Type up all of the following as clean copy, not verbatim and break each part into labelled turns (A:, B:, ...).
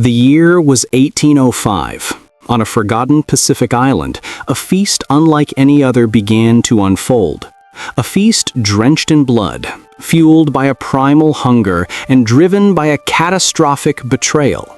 A: The year was 1805. On a forgotten Pacific island, a feast unlike any other began to unfold. A feast drenched in blood, fueled by a primal hunger and driven by a catastrophic betrayal.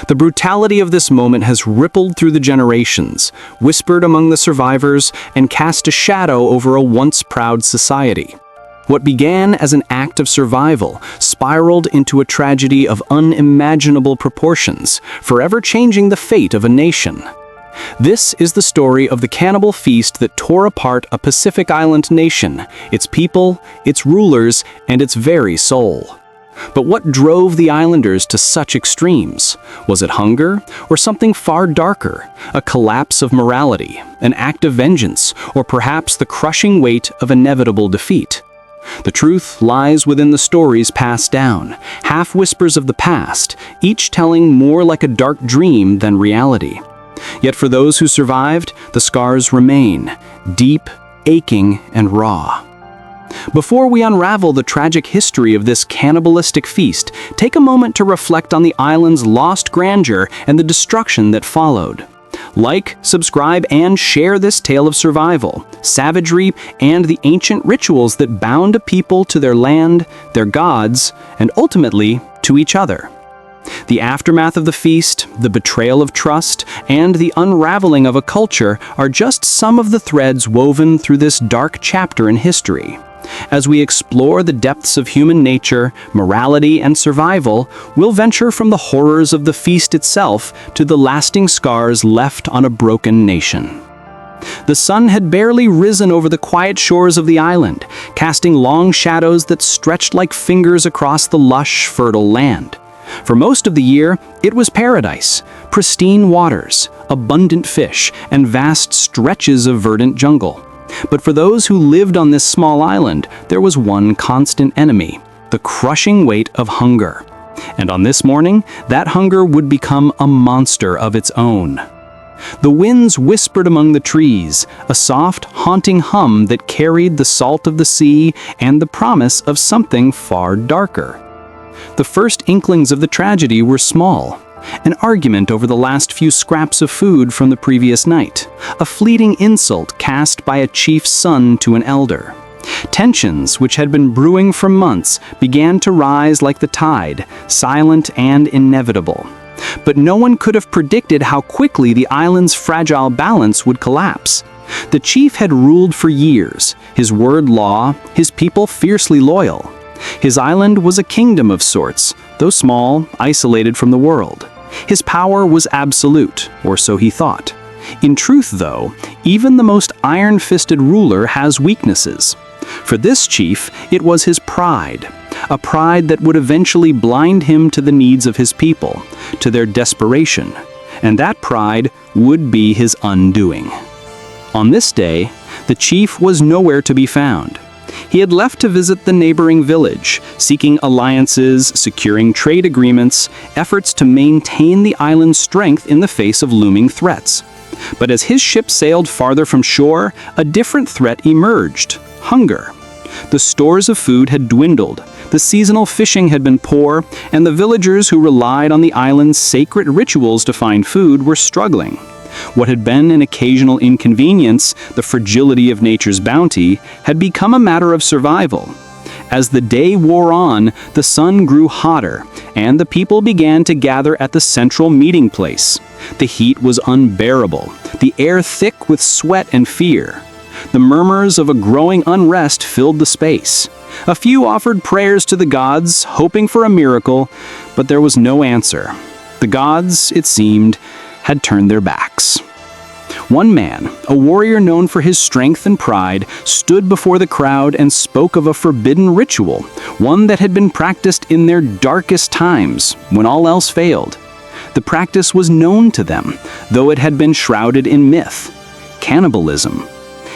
A: The brutality of this moment has rippled through the generations, whispered among the survivors, and cast a shadow over a once proud society. What began as an act of survival spiraled into a tragedy of unimaginable proportions, forever changing the fate of a nation. This is the story of the cannibal feast that tore apart a Pacific Island nation, its people, its rulers, and its very soul. But what drove the islanders to such extremes? Was it hunger, or something far darker, a collapse of morality, an act of vengeance, or perhaps the crushing weight of inevitable defeat? The truth lies within the stories passed down, half-whispers of the past, each telling more like a dark dream than reality. Yet for those who survived, the scars remain, deep, aching, and raw. Before we unravel the tragic history of this cannibalistic feast, take a moment to reflect on the island's lost grandeur and the destruction that followed. Like, subscribe, and share this tale of survival, savagery, and the ancient rituals that bound a people to their land, their gods, and ultimately to each other. The aftermath of the feast, the betrayal of trust, and the unraveling of a culture are just some of the threads woven through this dark chapter in history. As we explore the depths of human nature, morality, and survival, we'll venture from the horrors of the feast itself to the lasting scars left on a broken nation. The sun had barely risen over the quiet shores of the island, casting long shadows that stretched like fingers across the lush, fertile land. For most of the year, it was paradise, pristine waters, abundant fish, and vast stretches of verdant jungle. But for those who lived on this small island, there was one constant enemy, the crushing weight of hunger. And on this morning, that hunger would become a monster of its own. The winds whispered among the trees, a soft, haunting hum that carried the salt of the sea and the promise of something far darker. The first inklings of the tragedy were small. An argument over the last few scraps of food from the previous night, a fleeting insult cast by a chief's son to an elder. Tensions, which had been brewing for months, began to rise like the tide, silent and inevitable. But no one could have predicted how quickly the island's fragile balance would collapse. The chief had ruled for years, his word law, his people fiercely loyal. His island was a kingdom of sorts, though small, isolated from the world. His power was absolute, or so he thought. In truth, though, even the most iron-fisted ruler has weaknesses. For this chief, it was his pride, a pride that would eventually blind him to the needs of his people, to their desperation, and that pride would be his undoing. On this day, the chief was nowhere to be found. He had left to visit the neighboring village, seeking alliances, securing trade agreements, efforts to maintain the island's strength in the face of looming threats. But as his ship sailed farther from shore, a different threat emerged: hunger. The stores of food had dwindled, the seasonal fishing had been poor, and the villagers who relied on the island's sacred rituals to find food were struggling. What had been an occasional inconvenience, the fragility of nature's bounty, had become a matter of survival. As the day wore on, the sun grew hotter, and the people began to gather at the central meeting place. The heat was unbearable, the air thick with sweat and fear. The murmurs of a growing unrest filled the space. A few offered prayers to the gods, hoping for a miracle, but there was no answer. The gods, it seemed, had turned their backs. One man, a warrior known for his strength and pride, stood before the crowd and spoke of a forbidden ritual, one that had been practiced in their darkest times, when all else failed. The practice was known to them, though it had been shrouded in myth: cannibalism.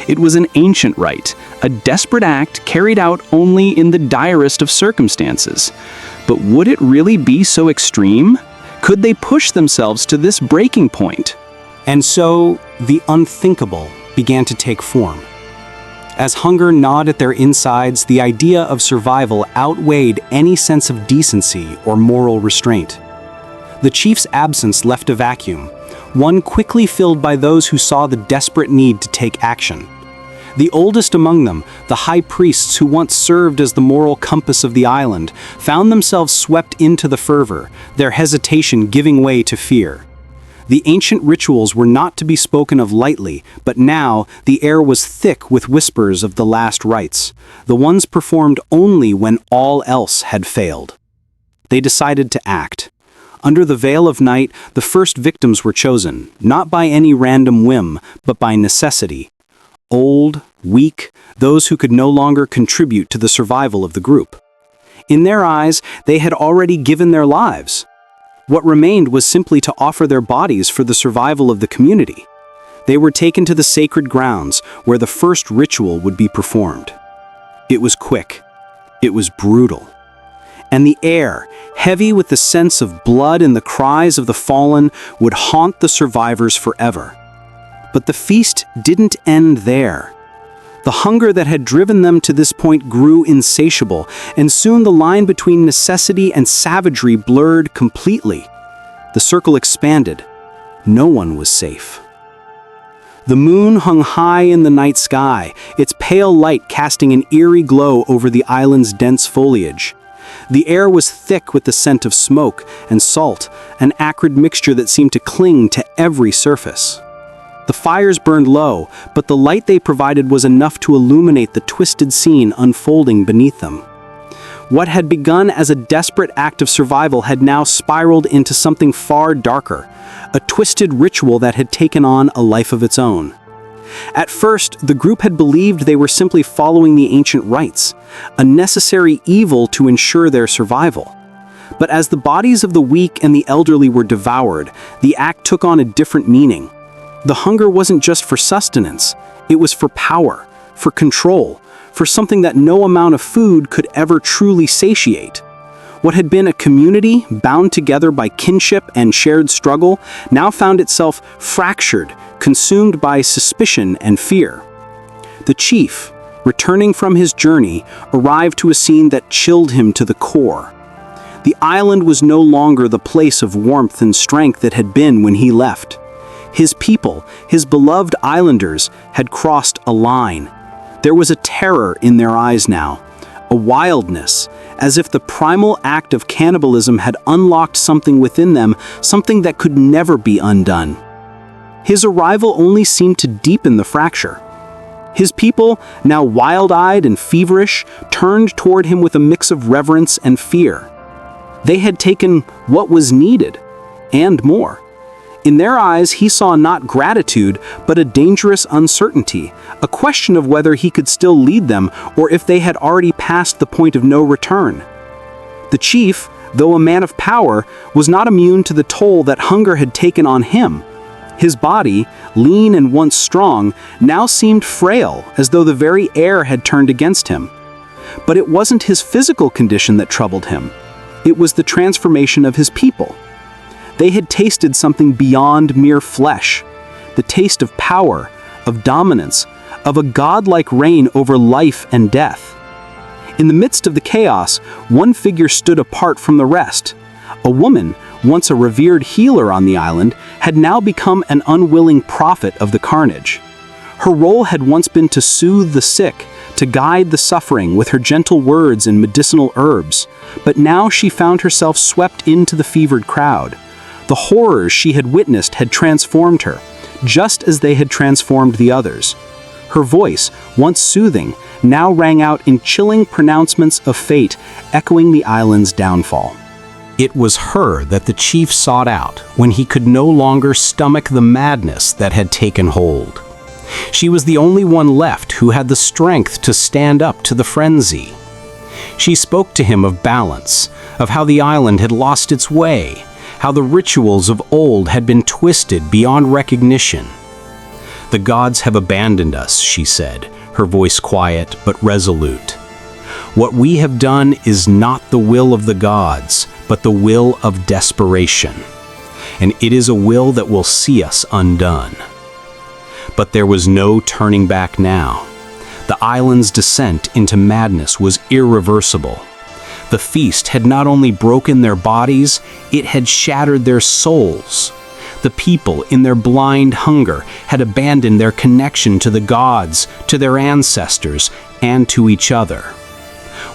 A: It was an ancient rite, a desperate act carried out only in the direst of circumstances. But would it really be so extreme? Could they push themselves to this breaking point?
B: And so, the unthinkable began to take form. As hunger gnawed at their insides, the idea of survival outweighed any sense of decency or moral restraint. The chief's absence left a vacuum, one quickly filled by those who saw the desperate need to take action. The oldest among them, the high priests who once served as the moral compass of the island, found themselves swept into the fervor, their hesitation giving way to fear. The ancient rituals were not to be spoken of lightly, but now the air was thick with whispers of the last rites, the ones performed only when all else had failed. They decided to act. Under the veil of night, the first victims were chosen, not by any random whim, but by necessity. Old, weak, those who could no longer contribute to the survival of the group. In their eyes, they had already given their lives. What remained was simply to offer their bodies for the survival of the community. They were taken to the sacred grounds where the first ritual would be performed. It was quick. It was brutal. And the air, heavy with the sense of blood and the cries of the fallen, would haunt the survivors forever. But the feast didn't end there. The hunger that had driven them to this point grew insatiable, and soon the line between necessity and savagery blurred completely. The circle expanded. No one was safe. The moon hung high in the night sky, its pale light casting an eerie glow over the island's dense foliage. The air was thick with the scent of smoke and salt, an acrid mixture that seemed to cling to every surface. The fires burned low, but the light they provided was enough to illuminate the twisted scene unfolding beneath them. What had begun as a desperate act of survival had now spiraled into something far darker, a twisted ritual that had taken on a life of its own. At first, the group had believed they were simply following the ancient rites, a necessary evil to ensure their survival. But as the bodies of the weak and the elderly were devoured, the act took on a different meaning. The hunger wasn't just for sustenance, it was for power, for control, for something that no amount of food could ever truly satiate. What had been a community bound together by kinship and shared struggle now found itself fractured, consumed by suspicion and fear. The chief, returning from his journey, arrived to a scene that chilled him to the core. The island was no longer the place of warmth and strength it had been when he left. His people, his beloved islanders, had crossed a line. There was a terror in their eyes now, a wildness, as if the primal act of cannibalism had unlocked something within them, something that could never be undone. His arrival only seemed to deepen the fracture. His people, now wild-eyed and feverish, turned toward him with a mix of reverence and fear. They had taken what was needed, and more. In their eyes, he saw not gratitude, but a dangerous uncertainty, a question of whether he could still lead them or if they had already passed the point of no return. The chief, though a man of power, was not immune to the toll that hunger had taken on him. His body, lean and once strong, now seemed frail, as though the very air had turned against him. But it wasn't his physical condition that troubled him. It was the transformation of his people. They had tasted something beyond mere flesh, the taste of power, of dominance, of a godlike reign over life and death. In the midst of the chaos, one figure stood apart from the rest. A woman, once a revered healer on the island, had now become an unwilling prophet of the carnage. Her role had once been to soothe the sick, to guide the suffering with her gentle words and medicinal herbs, but now she found herself swept into the fevered crowd. The horrors she had witnessed had transformed her, just as they had transformed the others. Her voice, once soothing, now rang out in chilling pronouncements of fate, echoing the island's downfall. It was her that the chief sought out when he could no longer stomach the madness that had taken hold. She was the only one left who had the strength to stand up to the frenzy. She spoke to him of balance, of how the island had lost its way, how the rituals of old had been twisted beyond recognition. "The gods have abandoned us," she said, her voice quiet but resolute. "What we have done is not the will of the gods, but the will of desperation. And it is a will that will see us undone." But there was no turning back now. The island's descent into madness was irreversible. The feast had not only broken their bodies, it had shattered their souls. The people, in their blind hunger, had abandoned their connection to the gods, to their ancestors, and to each other.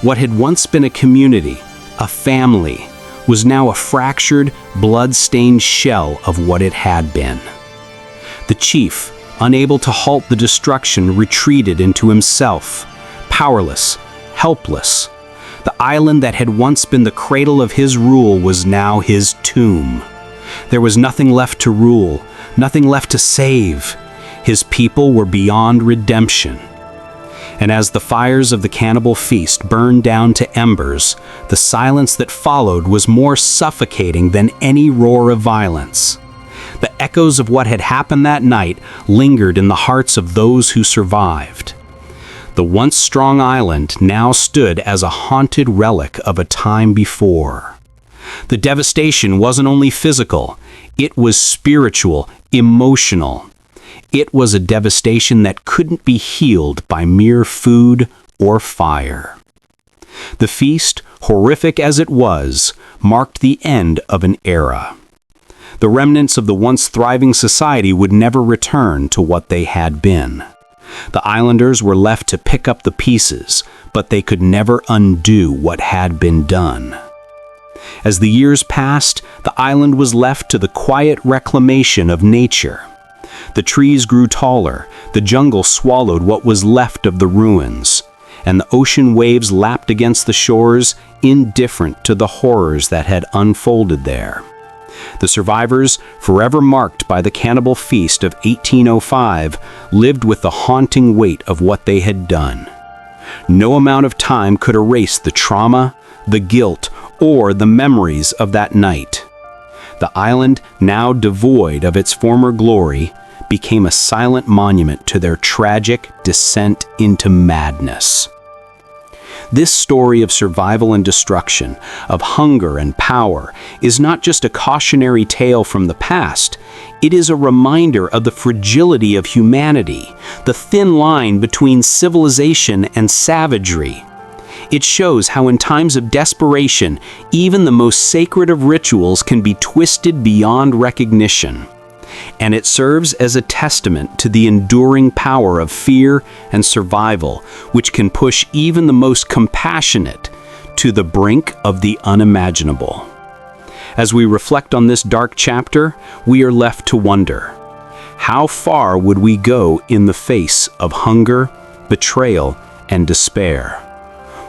B: What had once been a community, a family, was now a fractured, blood-stained shell of what it had been. The chief, unable to halt the destruction, retreated into himself, powerless, helpless. The island that had once been the cradle of his rule was now his tomb. There was nothing left to rule, nothing left to save. His people were beyond redemption. And as the fires of the cannibal feast burned down to embers, the silence that followed was more suffocating than any roar of violence. The echoes of what had happened that night lingered in the hearts of those who survived. The once strong island now stood as a haunted relic of a time before. The devastation wasn't only physical, it was spiritual, emotional. It was a devastation that couldn't be healed by mere food or fire. The feast, horrific as it was, marked the end of an era. The remnants of the once thriving society would never return to what they had been. The islanders were left to pick up the pieces, but they could never undo what had been done. As the years passed, the island was left to the quiet reclamation of nature. The trees grew taller, the jungle swallowed what was left of the ruins, and the ocean waves lapped against the shores, indifferent to the horrors that had unfolded there. The survivors, forever marked by the cannibal feast of 1805, lived with the haunting weight of what they had done. No amount of time could erase the trauma, the guilt, or the memories of that night. The island, now devoid of its former glory, became a silent monument to their tragic descent into madness. This story of survival and destruction, of hunger and power, is not just a cautionary tale from the past. It is a reminder of the fragility of humanity, the thin line between civilization and savagery. It shows how in times of desperation, even the most sacred of rituals can be twisted beyond recognition. And it serves as a testament to the enduring power of fear and survival, which can push even the most compassionate to the brink of the unimaginable. As we reflect on this dark chapter, we are left to wonder, how far would we go in the face of hunger, betrayal, and despair?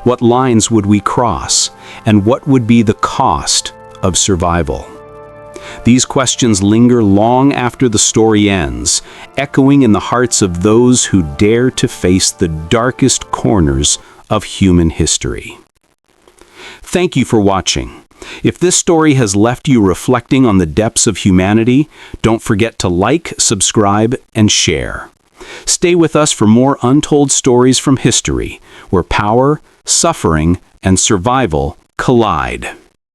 B: What lines would we cross, and what would be the cost of survival? These questions linger long after the story ends, echoing in the hearts of those who dare to face the darkest corners of human history. Thank you for watching. If this story has left you reflecting on the depths of humanity, don't forget to like, subscribe, and share. Stay with us for more untold stories from history, where power, suffering, and survival collide.